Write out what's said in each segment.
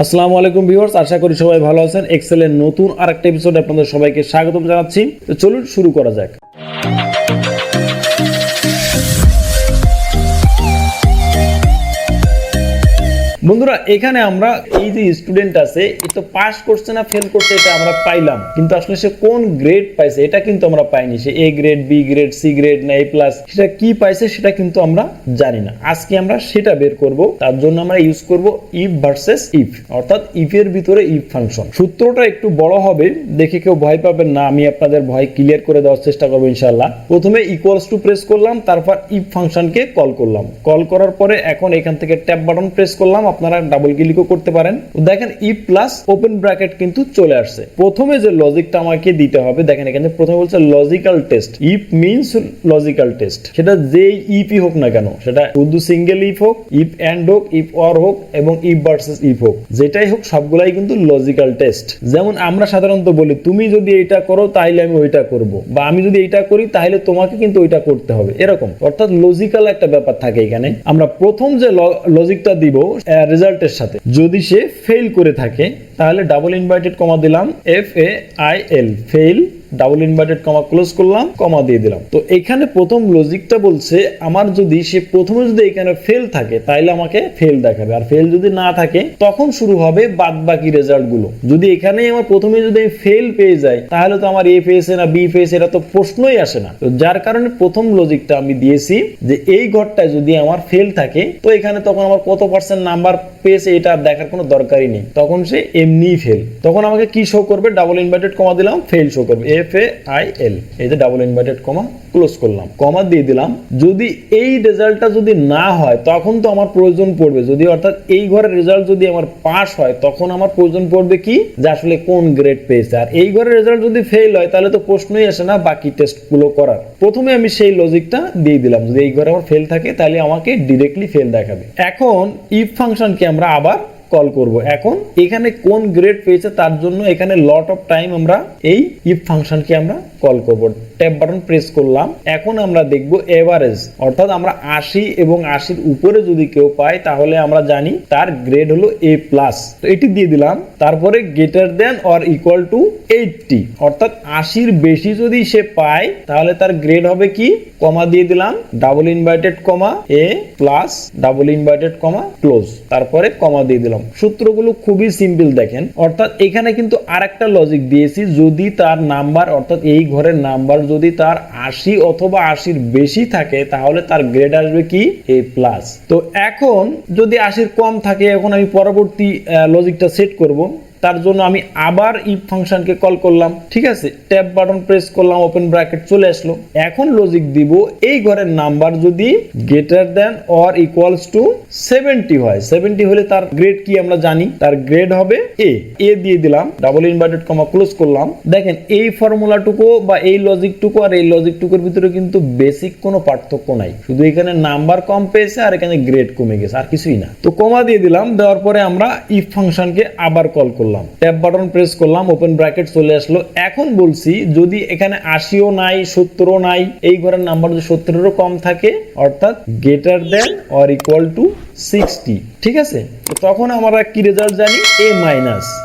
আসসালামু আলাইকুম ভিউয়ার্স, আশা করি সবাই ভালো আছেন। এক্সেলের নতুন আরেকটা এপিসোডে আপনাদের সবাইকে স্বাগতম জানাচ্ছি। তো চলুন শুরু করা যাক। বন্ধুরা, এখানে আমরা এই যে স্টুডেন্ট আছে এ তো পাস করছে না ফেল করছে এটা আমরা পাইলাম, কিন্তু আসলে সে কোন গ্রেড পাইছে এটা কিন্তু আমরা পাইনি। সে A grade, B grade, C grade না এ প্লাস, সেটা কি পাইছে সেটা কিন্তু আমরা জানি না। আজকে আমরা সেটা বের করব। তার জন্য আমরা ইউজ করব ইফ ভার্সেস ইফ, অর্থাৎ ইফ এর ভিতরে ইফ ফাংশন। সূত্রটা একটু বড় হবে, দেখে কেউ ভয় পাবেন না, আমি আপনাদের ভয় ক্লিয়ার করে দেওয়ার চেষ্টা করবো ইনশাআল্লাহ। প্রথমে ইকুয়ালস টু প্রেস করলাম, তারপর ইফ ফাংশনকে কল করলাম। কল করার পরে এখন এখান থেকে ট্যাব বাটন প্রেস করলাম, আপনারা ডাবল ক্লিকও করতে পারেন। দেখেন ইফ প্লাস ওপেন ব্র্যাকেট কিন্তু চলে আসছে। প্রথমে যে লজিকটা আমাকে দিতে হবে, দেখেন এখানে প্রথমে বলছে logical test. If means logical test, সেটা যেই ইফই হোক না কেন, সেটা শুধু সিঙ্গেল ইফ হোক, ইফ এন্ড হোক, ইফ অর হোক এবং ইফ ভার্সেস ইফ হোক, যেটাই হোক সবগুলাই কিন্তু লজিক্যাল টেস্ট। যেমন আমরা সাধারণত বলি তুমি যদি এটা করো তাহলে আমি ওইটা করব, বা আমি যদি এটা করি তাহলে তোমাকে কিন্তু ওইটা করতে হবে, এরকম। অর্থাৎ লজিক্যাল একটা ব্যাপার থাকে এখানে। আমরা প্রথম যে লজিকটা দিব রেজাল্টের সাথে, যদি সে ফেল করে থাকে তাহলে ডাবল ইনভার্টেড কমা দিলাম, FAIL fail, double inverted comma close করলাম, কমা দিয়ে দিলাম। তো এখানে প্রথম লজিকটা বলছে আমার যদি সে প্রথমে যদি এখানে ফেল থাকে তাহলে আমাকে ফেল দেখাবে, আর ফেল যদি না থাকে তখন শুরু হবে বাদ বাকি রেজাল্ট গুলো। যদি এখানে আমার প্রথমে যদি আমি ফেল পেয়ে যাই তাহলে তো আমার এ পেয়েছে না বি পেয়েছে এটা তো প্রশ্নই আসে না। তো যার কারণে প্রথম লজিকটা আমি দিয়েছি যে এই ঘরটায় যদি আমার ফেল থাকে তো এখানে তখন আমার কত পার্সেন্ট নাম্বার পেয়েছে এটা দেখার কোনো দরকারই নেই, তখন সে এমনি ফেল। তখন আমাকে কি শো করবে, ডাবল ইনভার্টেড কমা দিলাম, ফেল শো করবে, FAIL। এই যে ডাবল ইনভার্টেড কমা ক্লোজ করলাম, কমা দিয়ে দিলাম। যদি এই রেজাল্টটা যদি না হয় তখন তো আমার প্রয়োজন পড়বে, যদি অর্থাৎ এই ঘরের রেজাল্ট যদি আমার পাস হয় তখন আমার প্রয়োজন পড়বে কি, যে আসলে কোন গ্রেড পেয়েছে। আর এই ঘরের রেজাল্ট যদি ফেল হয় তাহলে তো প্রশ্নই আসে না বাকি টেস্ট গুলো করার। প্রথমে আমি সেই লজিকটা দিয়ে দিলাম, যদি এই ঘরে আমার ফেল থাকে তাহলে আমাকে ডিরেক্টলি ফেল দেখাবে। এখন ইফ ফাংশনকে আমরা আবার কল করব। এখন এখানে কোন গ্রেড পেয়েছে তার জন্য এখানে লট অফ টাইম আমরা এই ইফ ফাংশনকে আমরা কল করব। ট্যাব বাটন প্রেস করলাম। এখন আমরা দেখব এভারেজ, অর্থাৎ আমরা 80 এবং 80-র উপরে যদি কেউ পায় তাহলে আমরা জানি তার গ্রেড হলো A+। তো এটি দিয়ে দিলাম। তারপরে greater than or equal to 80, অর্থাৎ 80-র বেশি যদি সে পায় তাহলে তার গ্রেড হবে কি, কমা দিয়ে দিলাম, double inverted comma A+, double inverted comma close, তারপরে কমা দিয়ে দিলাম। সূত্রগুলো খুবই সিম্পল দেখেন। অর্থাৎ এখানে কিন্তু আরেকটা লজিক দিয়েছি, যদি তার নাম্বার অর্থাৎ এই ঘরের নাম্বার যদি তার 80 অথবা 80-র বেশি থাকে তাহলে তার গ্রেড আসবে কি, A+। তো এখন যদি 80-র কম থাকে, এখন আমি পরবর্তী লজিকটা সেট করব। তার জন্য আমি আবার ইফ ফাংশনকে কল করলাম, ঠিক আছে। ট্যাব বাটন প্রেস করলাম, ওপেন ব্র্যাকেট চলে আসলো। এখন লজিক দিব এই ঘরের নাম্বার যদি greater than or equals to 70 হয়, 70 হলে তার গ্রেড কি আমরা জানি, তার গ্রেড হবে A দিয়ে দিলাম, ডাবল ইনভার্টেড কমা ক্লোজ করলাম। দেখেন এই ফর্মুলাটুকু বা এই লজিকটুকু আর এই লজিকটুকুর ভিতরে কিন্তু বেসিক কোনো পার্থক্য নাই, শুধু এখানে নাম্বার কম পেয়েছে আর এখানে গ্রেড কমে গেছে, আর কিছুই না। তো কমা দিয়ে দিলাম, দেওয়ার পরে আমরা ইফ ফাংশনকে আবার কল করলাম, ট্যাব বাটন প্রেস করলাম, ওপেন ব্র্যাকেট চলে আসলো। এখন বলছি যদি এখানে 80ও নাই 70ও নাই, এই ঘরের নাম্বার যদি 70-এরও কম থাকে, অর্থাৎ greater than or equal to 60, ঠিক আছে। তো তখন আমরা কি রেজাল্ট জানি, A-।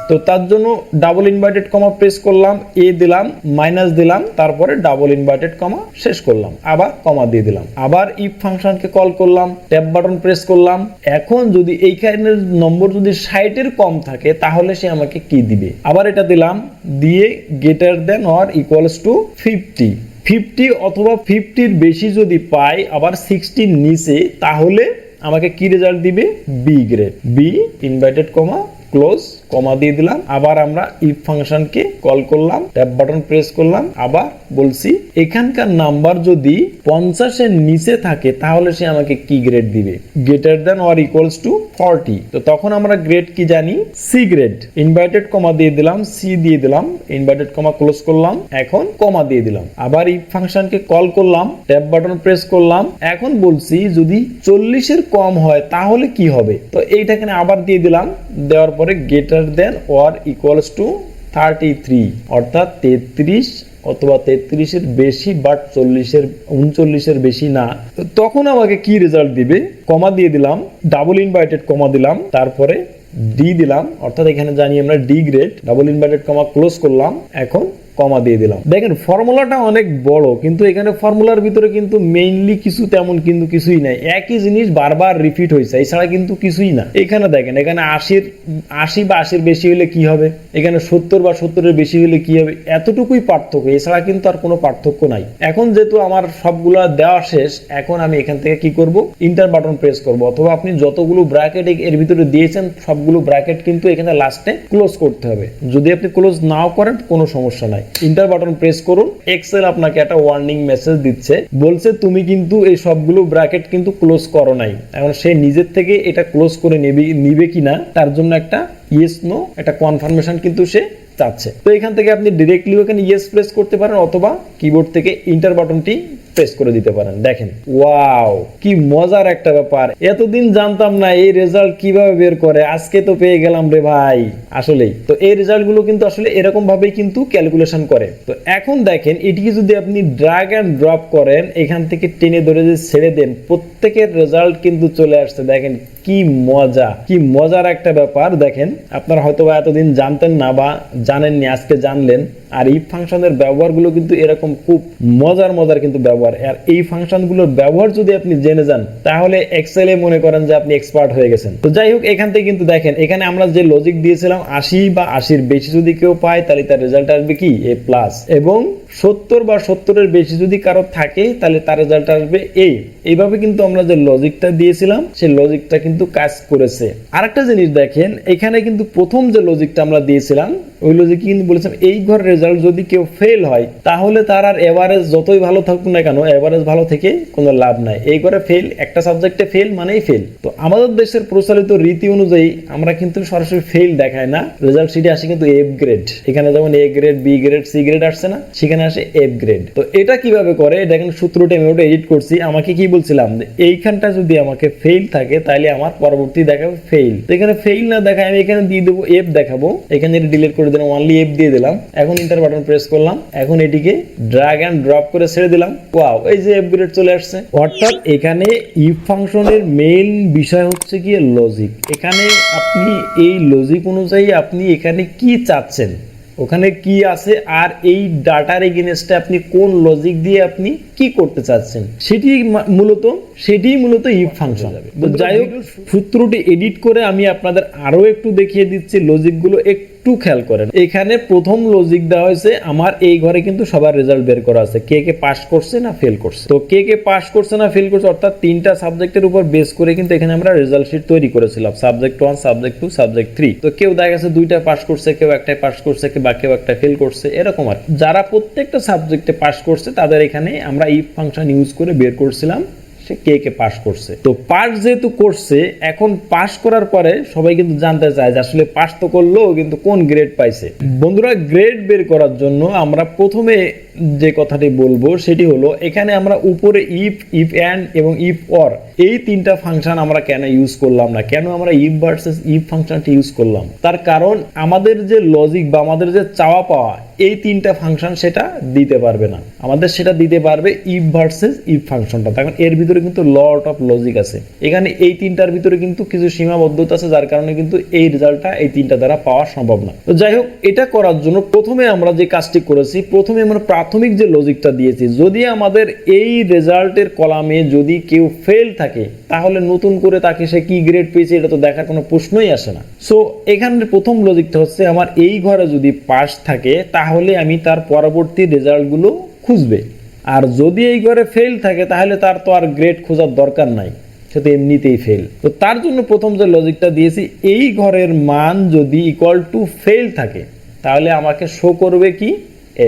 তো তার জন্য ডাবল ইনভার্টেড কমা প্রেস করলাম, A দিলাম, মাইনাস দিলাম, তারপরে ডাবল ইনভার্টেড কমা শেষ করলাম, আবার কমা দিয়ে দিলাম। আবার ইফ ফাংশনকে কল করলাম, ট্যাব বাটন প্রেস করলাম। এখন যদি এইখানের নম্বর যদি 60-এর কম থাকে তাহলে সে আমাকে কি দিবে, আবার এটা দিলাম, দিয়ে greater than or equals to 50 অথবা 50-র বেশি যদি পাই, আবার 60-র নিচে, তাহলে আমাকে কি রেজাল্ট দিবে, B grade, B inverted comma close, comma দিয়ে দিলাম। আবার আমরা ইফ ফাংশনকে কল করলাম, ট্যাব বাটন প্রেস করলাম, আবার বলছি এখানকার নাম্বার যদি 50-এর নিচে থাকে তাহলে সে আমাকে কি গ্রেড দিবে, greater than or equals to 40। তো তখন আমরা গ্রেড কি জানি, সি গ্রেড, ইনভার্টেড কমা দিয়ে দিলাম, সি দিয়ে দিলাম, ইনভার্টেড কমা ক্লোজ করলাম, এখন কমা দিয়ে দিলাম। আবার ইফ ফাংশনকে কল করলাম, ট্যাব বাটন প্রেস করলাম। এখন বলছি যদি 40-এর কম হয় তাহলে কি হবে, তো এইটাকে আবার দিয়ে দিলাম, দেওয়ার পরে greater than or equals to 33, অর্থাৎ 33 অথবা 33-এর বেশি, বাট 39-এর বেশি না। তখন আমাকে কি রেজাল্ট দিবে, কমা দিয়ে দিলাম, ডাবল ইনভার্টেড কমা দিলাম, তারপরে ডি দিলাম, অর্থাৎ এখানে জানি আমরা D grade, double inverted comma close করলাম, এখন কমা দিয়ে দিলাম। দেখেন ফর্মুলাটা অনেক বড়, কিন্তু এখানে ফর্মুলার ভিতরে কিন্তু মেইনলি কিছু তেমন কিন্তু কিছুই নাই, একই জিনিস বারবার রিপিট হয়েছে, এছাড়া কিন্তু কিছুই না। এখানে দেখেন, এখানে 80 বা 80 বেশি হলে কি হবে, এখানে 70 বা 70 বেশি হলে কি হবে, এতটুকুই পার্থক্য, এছাড়া কিন্তু আর কোনো পার্থক্য নাই। এখন যেহেতু আমার সবগুলা দেওয়া শেষ, এখন আমি এখান থেকে কি করব, ইন্টার বাটন প্রেস করব, অথবা আপনি যতগুলো ব্র্যাকেট এর ভিতরে দিয়েছেন সবগুলো ব্র্যাকেট কিন্তু এখানে লাস্টে ক্লোজ করতে হবে। যদি আপনি ক্লোজ নাও করেন কোনো সমস্যা নাই, ইন্টার বাটন প্রেস করুন। এক্সেল আপনাকে একটা ওয়ার্নিং মেসেজ দিচ্ছে, বলছে তুমি কিন্তু এই সবগুলো ব্র্যাকেট কিন্তু ক্লোজ করো নাই। এখন সে নিজের থেকে এটা ক্লোজ করে নিবে কিনা তার জন্য একটা ইয়েস নো একটা কনফার্মেশন কিন্তু সে চাচ্ছে। তো এখান থেকে আপনি ডিরেক্টলি ওখানে ইয়েস প্রেস করতে পারেন, অথবা কিবোর্ড থেকে ইন্টার বাটনটি প্রেস করে দিতে পারেন। দেখেন ওয়াও, কি মজার একটা ব্যাপার, এতদিন জানতাম না এই রেজাল্ট কিভাবে বের করে, আজকে তো পেয়ে গেলাম রে ভাই। আসলেই তো এই রেজাল্ট গুলো কিন্তু আসলে এরকম ভাবেই কিন্তু ক্যালকুলেশন করে। তো এখন দেখেন এটিকে যদি আপনি ড্র্যাগ এন্ড ড্রপ করেন, এখান থেকে টেনে ধরে যদি ছেড়ে দেন, প্রত্যেকের রেজাল্ট কিন্তু চলে আসছে। দেখেন কি মজা, কি মজার একটা ব্যাপার। দেখেন আপনারা হয়তো বা এতদিন জানতেন না বা জানেননি, আজকে জানলেন। আর এই ফাংশনের ব্যবহারগুলো কিন্তু এরকম খুব মজার কিন্তু ব্যবহার। আর এই ফাংশনগুলোর ব্যবহার যদি আপনি জেনে যান, তাহলে এক্সেলে মনে করেন যে আপনি এক্সপার্ট হয়ে গেছেন। তো যাই হোক, এখান থেকে কিন্তু দেখেন এখানে আমরা যে লজিক দিয়েছিলাম 80 বা 80-র বেশি যদি কেউ পায়, তাহলে তার রেজাল্ট আসবে কি এ প্লাস, এবং 70 বা 70-এর বেশি যদি কারো থাকে, তাহলে তার রেজাল্ট আসবে এ। এইভাবে কিন্তু আমরা যে লজিকটা দিয়েছিলাম, সেই লজিকটা কিন্তু কাজ করেছে। আরেকটা জিনিস দেখেন, এখানে কিন্তু প্রথম যে লজিকটা আমরা দিয়েছিলাম, ওই লজিকে কিন্তু বলেছিলাম এই ঘরের রেজাল্ট যদি কেউ ফেল হয়, তাহলে তার আর এভারেজ যতই ভালো থাকুক না কেন, এভারেজ ভালো থেকে কোনো লাভ নাই। এই ঘরে ফেল, একটা সাবজেক্টে ফেল মানেই ফেল। তো আমাদের দেশের প্রচলিত রীতি অনুযায়ী আমরা কিন্তু সরাসরি ফেল দেখাই না, রেজাল্ট শিটে আসে কিন্তু এফ গ্রেড। এখানে যেমন A grade, B grade, C grade আসছে না, সেখানে আসে এফ গ্রেড। তো এটা কিভাবে করে দেখেন, সূত্রটা আমি ওটা এডিট করছি। আমাকে কি বলছিলাম, এইখানটা যদি আমাকে ফেল থাকে, তাহলে আমার পরবর্তী দেখাবে ফেল। তো এখানে ফেল না দেখায় আমি এখানে দিয়ে দেবো এফ দেখাবো, এখানে ডিলিট করে দিলাম, অনলি এফ দিয়ে দিলাম। এখন ইন্টার বাটন প্রেস করলাম, এখন এটিকে ড্র্যাগ এন্ড ড্রপ করে ছেড়ে দিলাম। ওয়াও, এই যে এফ গ্রেড চলে আসছে। অর্থাৎ এখানে ইফ ফাংশনের মেইন বিষয় হচ্ছে কি লজিক। এখানে আপনি এই লজিক অনুযায়ী আপনি এখানে কি চাচ্ছেন, ওখানে কি আছে, আর এই ডাটার এগেইনস্টে আপনি কোন লজিক দিয়ে আপনি কি করতে চাচ্ছেন, সেটি মূলত ইফ ফাংশন। তো যাই হোক, সূত্রটি এডিট করে আমি আপনাদের আরো একটু দেখিয়ে দিচ্ছি, লজিকগুলো একটু খেয়াল করেন। এখানে প্রথম লজিক দেওয়া হয়েছে, আমার এই ঘরে কিন্তু সবার রেজাল্ট বের করা আছে, কে কে পাস করছে না ফেল করছে। তো কে কে পাস করছে না ফেল করছে, অর্থাৎ 3টা সাবজেক্টের উপর বেস করে কিন্তু এখানে আমরা রেজাল্ট শিট তৈরি করেছিলাম, সাবজেক্ট 1, সাবজেক্ট 2, সাবজেক্ট 3। তো কেউ দেখা গেছে 2টা পাস করছে, কেউ একটাই পাস করছে, কেউ একটা ফেল করছে, এরকম আর। যারা প্রত্যেকটা সাবজেক্টে পাস করছে, তাদের এখানে আমরা ইফ ফাংশন ইউজ করে বের করছিলাম সে কে কে পাস করছে। তো পাস যেহেতু করছে, এখন পাস করার পরে সবাই কিন্তু জানতে চায় যে আসলে পাস তো করলো, কিন্তু কোন গ্রেড পাইছে। বন্ধুরা, গ্রেড বের করার জন্য আমরা প্রথমে যে কথাটি বলবো সেটি হলো, এখানে আমরা উপরে ইফ এন্ড এবং ইফ অর এই 3টা ফাংশন আমরা কেন ইউজ করলাম না, কেন আমরা ইফ ভার্সেস ইফ ফাংশনটি ইউজ করলাম, তার কারণ আমাদের যে লজিক বা আমাদের যে চাওয়া পাওয়া, এই 3টা ফাংশন সেটা দিতে পারবে না। আমাদের সেটা দিতে পারবে ইফ ভার্সেস ইফ ফাংশনটা। তখন এর ভিতরে কিন্তু লট অফ লজিক আছে, এখানে এই 3টার ভিতরে কিন্তু কিছু সীমাবদ্ধতা আছে, যার কারণে কিন্তু এই রেজাল্টটা এই 3টা দ্বারা পাওয়া সম্ভব না। তো যাই হোক, এটা করার জন্য প্রথমে আমরা যে কাজটি করেছি, প্রথমে আমরা প্রাথমিক যে লজিকটা দিয়েছি, যদি আমাদের এই রেজাল্টের কলামে যদি কেউ ফেল থাকে, তাহলে নতুন করে তাকে সে কি গ্রেড পেয়েছে এটা তো দেখার কোনো প্রশ্নই আসে না। সো এখানে প্রথম লজিকটা হচ্ছে, আমার এই ঘরে যদি পাস থাকে, তাহলে আমি তার পরবর্তী রেজাল্টগুলো খুঁজবে। আর যদি এই ঘরে ফেল থাকে, তাহলে তার তো আর গ্রেড খোঁজার দরকার নাই, সে তো এমনিতেই ফেল। তো তার জন্য প্রথম যে লজিকটা দিয়েছি, এই ঘরের মান যদি ইকুয়াল টু ফেল থাকে, তাহলে আমাকে শো করবে কি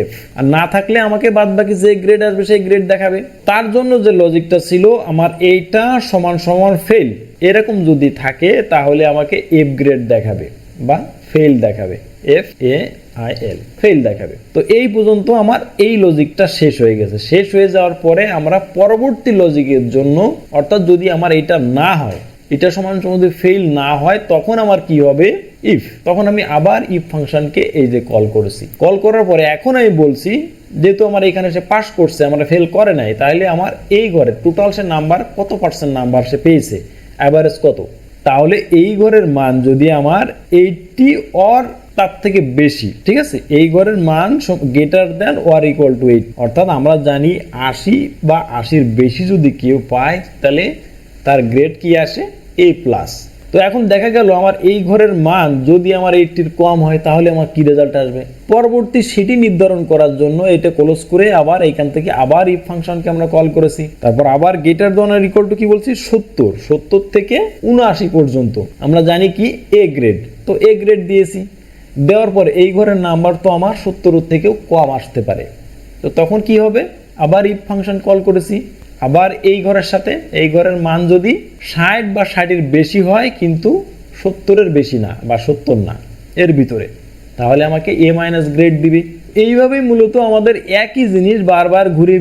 এফ, আর না থাকলে আমাকে বাদ বাকি যে গ্রেড আসবে সেই গ্রেড দেখাবে। তার জন্য যে লজিকটা ছিল, আমার এইটা সমান সমান ফেল এরকম যদি থাকে, তাহলে আমাকে এফ গ্রেড দেখাবে বা ফেল দেখাবে, F A I L, fail দেখাবে। তো এই পর্যন্ত আমার এই লজিকটা শেষ হয়ে গেছে। শেষ হয়ে যাওয়ার পরে আমরা পরবর্তী লজিকের জন্য, অর্থাৎ যদি আমার এটা না হয়, এটা সমান সমান যদি ফেল না হয়, তখন আমার কি হবে, ইফ। তখন আমি আবার ইফ ফাংশনকে এই যে কল করেছি, কল করার পরে এখন আমি বলছি, যেহেতু আমার এখানে সে পাস করছে, আমার ফেল করে নাই, তাহলে আমার এই ঘরে টোটাল সে নাম্বার কত পার্সেন্ট নাম্বার সে পেয়েছে, অ্যাভারেজ কত, তাহলে এই ঘরের মান যদি আমার 80 অর তার থেকে বেশি, ঠিক আছে, এই ঘরের মান greater than or equal to 8, অর্থাৎ আমরা জানি 80 বা 80-র বেশি যদি কেউ পায় তাহলে তার গ্রেড কি আসে A+। তো এখন দেখা গেল আমার এই ঘরের মান যদি আমার 80-র কম হয় তাহলে আমার কি রেজাল্ট আসবে। পরবর্তী সেটি নির্ধারণ করার জন্য এটা ক্লোজ করে আবার এইখান থেকে আবার ইফ ফাংশনকে আমরা কল করেছি, তারপর আবার greater than or equal to কি বলছি 70 থেকে 79 পর্যন্ত আমরা জানি কি A গ্রেড, তো A গ্রেড দিয়েছি। দেওয়ার পর এই ঘরের নাম্বার তো আমার 70-র থেকেও কম আসতে পারে, তো তখন কি হবে, আবার ইফ ফাংশন কল করেছি, আবার এই ঘরের সাথে এই ঘরের মান যদি 60 বা 60-এর বেশি হয় কিন্তু 70-এর বেশি না বা 70 না এর ভিতরে, তাহলে আমাকে A- গ্রেড দিবে। এইভাবেই মূলত আমাদের একই জিনিস বারবার ঘুরে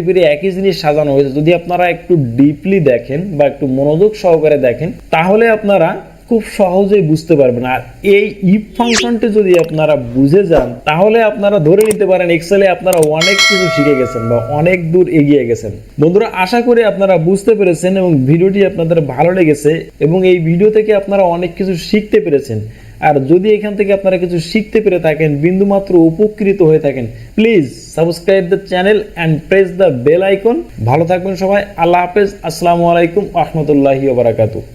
ফিরে একই জিনিস সাজানো হয়েছে। যদি আপনারা একটু ডিপলি দেখেন বা একটু মনোযোগ সহকারে দেখেন তাহলে আপনারা খুব সহজেই বুঝতে পারবেন। আর এই ইফ ফাংশনটি যদি আপনারা বুঝে যান তাহলে আপনারা ধরে নিতে পারেন এক্সেলে আপনারা অনেক কিছু শিখে গেছেন বা অনেক দূর এগিয়ে গেছেন। বন্ধুরা, আশা করি আপনারা বুঝতে পেরেছেন এবং ভিডিওটি আপনাদের ভালো লেগেছে এবং এই ভিডিও থেকে আপনারা অনেক কিছু শিখতে পেরেছেন। আর যদি এখান থেকে আপনারা কিছু শিখতে পেরে থাকেন, বিন্দুমাত্র উপকৃত হয়ে থাকেন, please subscribe the channel and press the bell icon. ভালো থাকবেন সবাই, আল্লাহ হাফেজ, আসসালামু আলাইকুম ওয়া রাহমাতুল্লাহি ওয়া বারাকাতুহু।